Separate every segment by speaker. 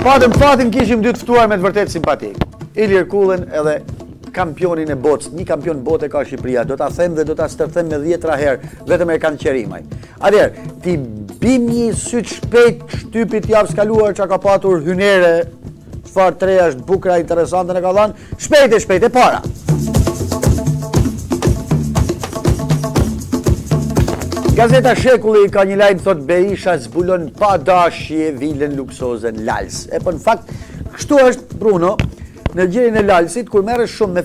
Speaker 1: Patëm fatin kishim dy të ftuar me të vërtet simpatik. Ilir Kullën edhe kampionin e botës, një kampion bote ka Shqipëria, do ta them dhe do ta stërthem me 10 herë, vetëm e kanë qerimaj. Atëherë, ti bim një syt shpejt shtypit javës kaluar që ka patur hynere, çfarë tre është bukra interesante në ka dhënë, shpejt e para. Gazeta Shekulli ka një lajm thot Berisha zbulon pa dashje vilën luksoze në Lals. E po në fakt, kështu është Bruno, në gjerin e Lalsit, kur merresh shumë me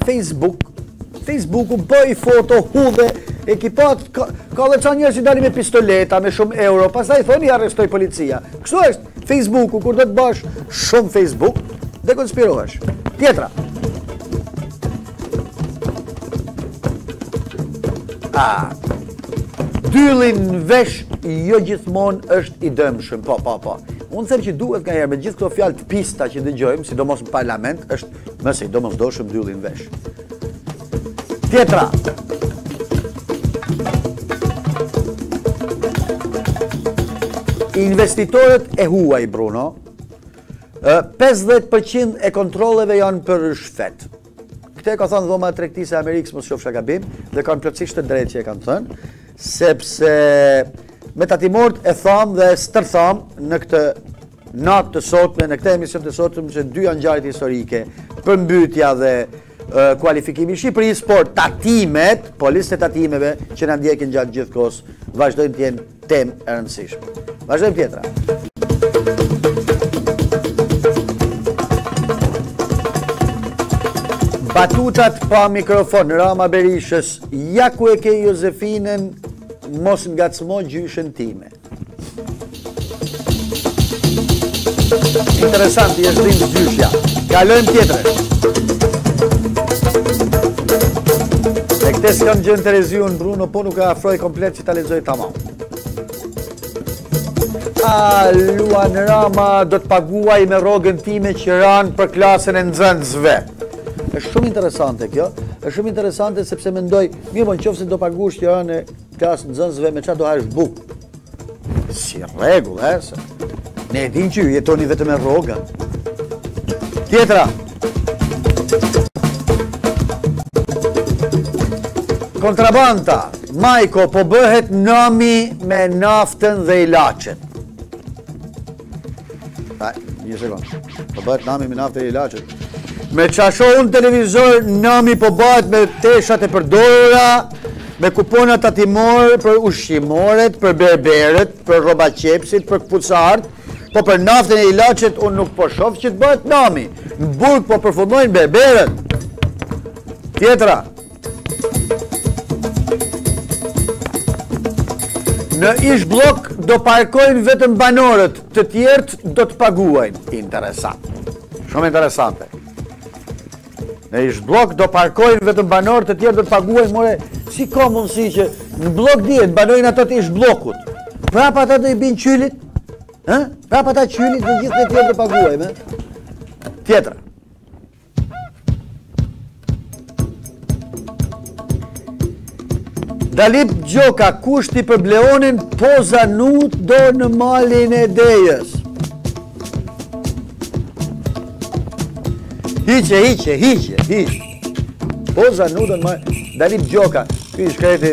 Speaker 1: Facebooku bëj foto, hudhe, ekipat, ka dhe ca njerëz që dalin me pistoleta, me shumë euro, pastaj thoni arrestoi policia. Kështu është Facebooku, kur do të bash shumë Facebook, dhe konspirohesh. Tjetra. Dyllin vesh jo gjithmonë është i dëmshëm, po. Unë them që duhet nga herë me gjithë këto fjalë të pista që dëgjojmë, sidomos në parlament, është mëse i domosdoshëm dyllin vesh. Tjetra. Investitorët e huaj, Bruno, 50% e kontrolleve janë për shfet. Këte ka thënë dhoma e tregtisë e Amerikës, mos qofsha gabim, dhe kanë plotësisht të drejtë që e kanë thënë, sepse me tatimort e thamë dhe stërthamë në këtë natë të sotme, në këtë emision të sotme, që dy janë ngjarje historike, përmbytja dhe kualifikimi i Shqipërisë, por tatimet, po listë e tatimeve që na ndjekin gjatë gjithë kohës, vazhdojnë të jenë temë e rëndësishme. Vazhdojmë tjetra. Batutat pa mikrofon, Rama Berishës, ja ku e ke Jozefinën, mos ngacmo gjyshen time. Interesant, i është dhimë gjyshja. Kalojmë tjetër. E këte s'kam gjënë Tereziun, Bruno, po nuk e afroj komplet që ta lexoj tamam. Luan Rama do të paguaj me rrogën time që ranë për klasën e nxënësve. Është shumë interesante kjo, është shumë interesante sepse mendoj, mirë po nëse do paguash që janë klasë nxënësve me çfarë do hash bukë. Si rregull, se. Ne e dim që ju jetoni vetëm me rroga. Tjetra. Kontrabanda. Majko po bëhet nami me naftën dhe ilaçet. Një sekundë. Po bëhet nami me naftën dhe ilaçet. Me qasho unë televizor, nami po bëhet me teshat e përdorura, me kuponat tatimore për ushqimoret, për berberët, për rroba qepsit, për këpucarët, po për naftën e ilaçet unë nuk po shoh që të bëhet nami. Në burg po përfundojnë berberët. Tjetra. Në ish blok do parkojnë vetëm banorët, të tjerët do të paguajnë. Interesant. Shumë interesante. Në ish blok do parkojnë vetëm banorët, të tjerët do të paguajnë, more, si ka mundësi që në blok dihet banojnë ato të ish blokut. Prapa ata do i bin qylit? Prapa ata qylit dhe gjithë të tjerët do paguajnë. Tjetra. Dalip Gjoka, kushti për Bleonin, poza nut do në malin e Dejës. Hiqe. Poza nut do në malin... Dalip Gjoka, këj shkreti,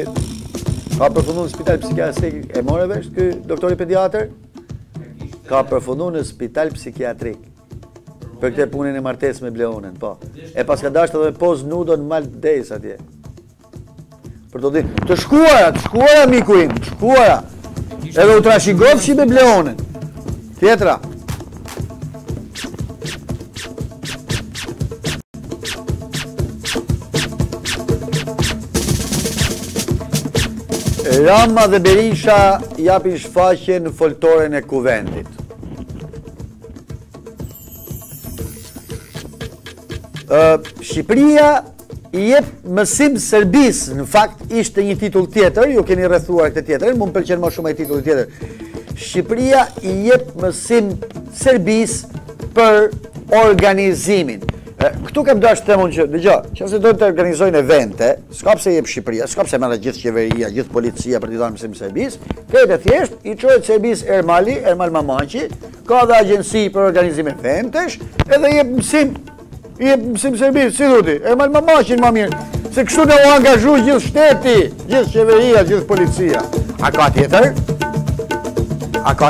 Speaker 1: ka përfundu në spital psikiatrik, e more vesh, këj doktori pediatër? Ka përfundu në spital psikiatrik, për këte punin e martes me Bleonin, po. E pas ka dashtë edhe poz nut do në malin e Dejës atje. Për të ditë, të shkuara miku im, të shkuara. Edhe u trashigofshi me Bleonin. Tjetra. Rama dhe Berisha japin shfaqje në foltoren e kuvendit. Shqipëria i jep mësim Serbis, në fakt ishte një titull tjetër, ju keni rrethuar këtë tjetër, më pëlqen më shumë ai titulli tjetër. Shqipëria i jep mësim Serbis për organizimin. Këtu kem dash të themun që, nëse do të organizojnë evente, s'ka pse jep Shqipëria, s'ka pse merret gjithë qeveria, gjithë policia për t'i dhënë mësim serbis, këtë thjesht i çohet serbis Ermal Mamaqi, ka dhe agjenci për organizim eventesh, edhe jep mësim serbis, si thotë, Ermal Mamaqin më mirë, se kështu do u angazhu gjithë shteti, gjithë qeveria, gjithë policia. A ka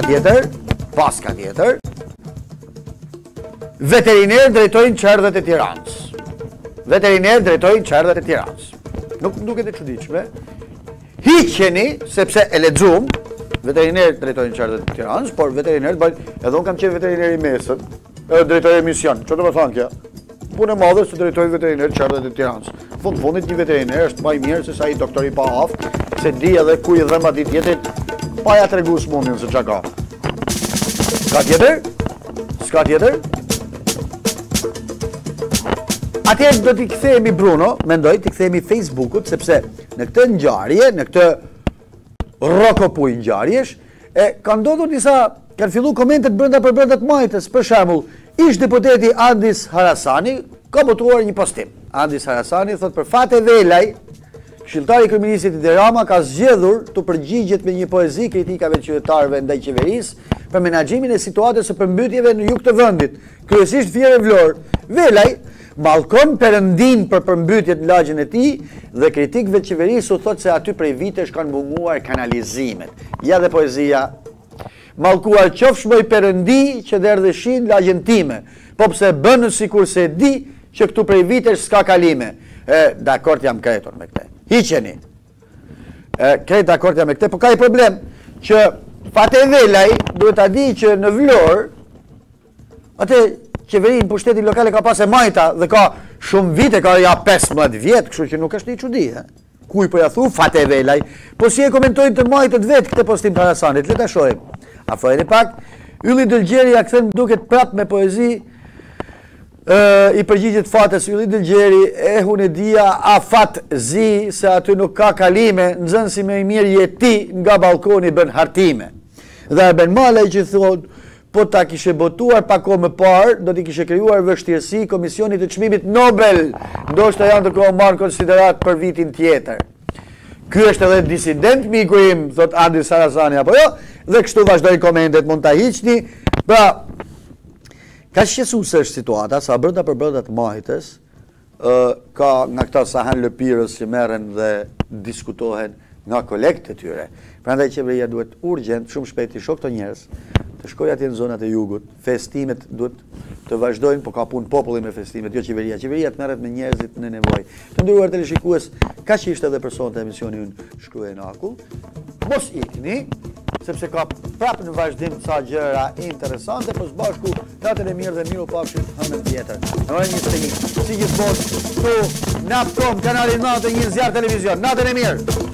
Speaker 1: tjetër? Pas ka tjetër. Veterinerë drejtojnë qerdhet e Tiranës. Nuk duket e çuditshme. Hiqeni, sepse e lexuam, veterinerë drejtojnë qerdhet e Tiranës, por veterinerët bëjnë, edhe unë kam qenë veteriner i mesët, drejtoj emision. Çfarë do të thonë kjo? Punë e madhe se drejtoj veterinerë qerdhet e Tiranës. Fundit një veteriner është më i mirë se sa i doktor i pa aftë, se di edhe ku i dhëma ditë jetën, pa ja tregu smundjen se çka ka. S'ka tjetër? Atëherë do t'i kthehemi Bruno, mendoj t'i kthehemi Facebookut, sepse në këtë ngjarje, në këtë rokopuj ngjarjesh, kanë ndodhur kanë filluar komentet brenda të majtës. Për shembull, ish deputeti Andis Harasani ka botuar një postim. Andis Harasani thot për fat e velaj, këshilltari i kryeministit Edi Rama ka zgjedhur të përgjigjet me një poezi kritikave të qytetarëve ndaj qeverisë për menaxhimin e situatës së përmbytjeve në jug të vendit, kryesisht Vjerë Vlorë. Velaj mallkon Perëndin për përmbytjet në lagjin e tij dhe kritikëve të qeverisë u thotë se aty prej vitesh kanë munguar kanalizimet. Ja dhe poezia. Mallkuar qofsh moj Perëndi që derdhëshin lagjen time, po pse bën sikur se di që këtu prej vitesh s'ka kalime. Dakord jam kretor me këtë. Hiqeni. Krejt dakord jam me këtë, po ka i problem që Fate Velaj duhet ta di që në Vlorë atë qeverinë pushtetin lokale ka pas e majta dhe ka shumë vite, ka ja 15 vjet, kështu që nuk është një çudi, Kuj po ja thu Fate Velaj, po si e komentojnë të majtët vet këtë postim të Harasanit, le ta shohim. Afrojeni pak, Ylli Dëlgjeri ja kthen duket prap me poezi i përgjigjet Fates. Ylli Dëlgjeri, hunedia a fat zi se aty nuk ka kalime, nxënësi më i mirë je ti nga balkoni bën hartime. Dhe Arben Malaj që thotë po ta kishe botuar pa kohë më parë, do t'i kishe krijuar vështirësi Komisionit të Çmimit Nobel, ndoshta janë të kohë marrë konsiderat për vitin tjetër. Ky është edhe disident miku im, thot Andis Harasani apo jo, dhe kështu vazhdojnë komentet, mund ta hiqni. Pra, ka shqetësuese është situata, sa brenda për brenda të mahitës, ka nga këta Sahan Lëpirës që merren dhe diskutohen nga kolekt e tyre. Prandaj qeveria duhet urgjent, shumë shpejt të shoh këto njerëz, të shkojë atje në zonat e jugut. Festimet duhet të vazhdojnë, po ka punë populli me festimet, jo qeveria. Qeveria të merret me njerëzit në nevojë. Të nderuar teleshikues, kaq ishte edhe për sonte emisioni ynë Shkruaj në akull. Mos ikni, sepse ka prapë në vazhdim ca gjëra interesante, po së bashku natën e mirë dhe miru pafshim hënën tjetër. Në orën 21, si gjithmonë, këtu në Napcom, kanali 9 një zjarr televizion. Natën e mirë.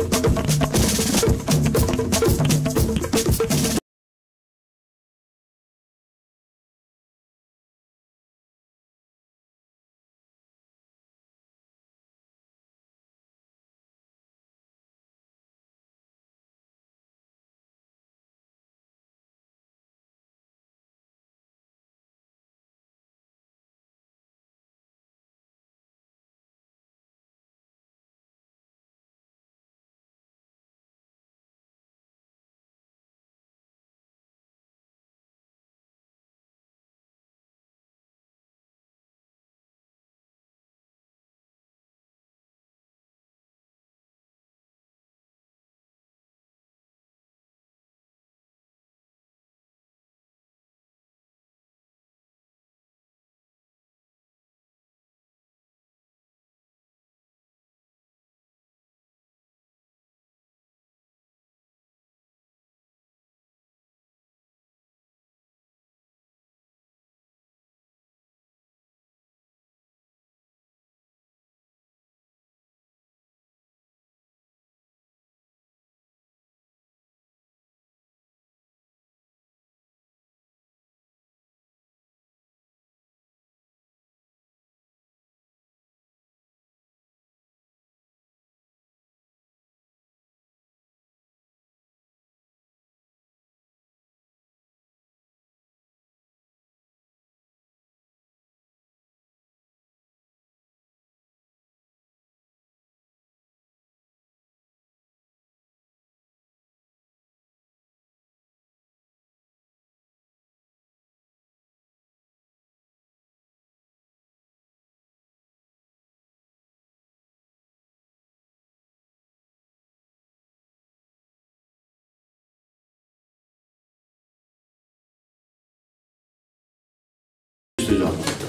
Speaker 2: Kështu gjë.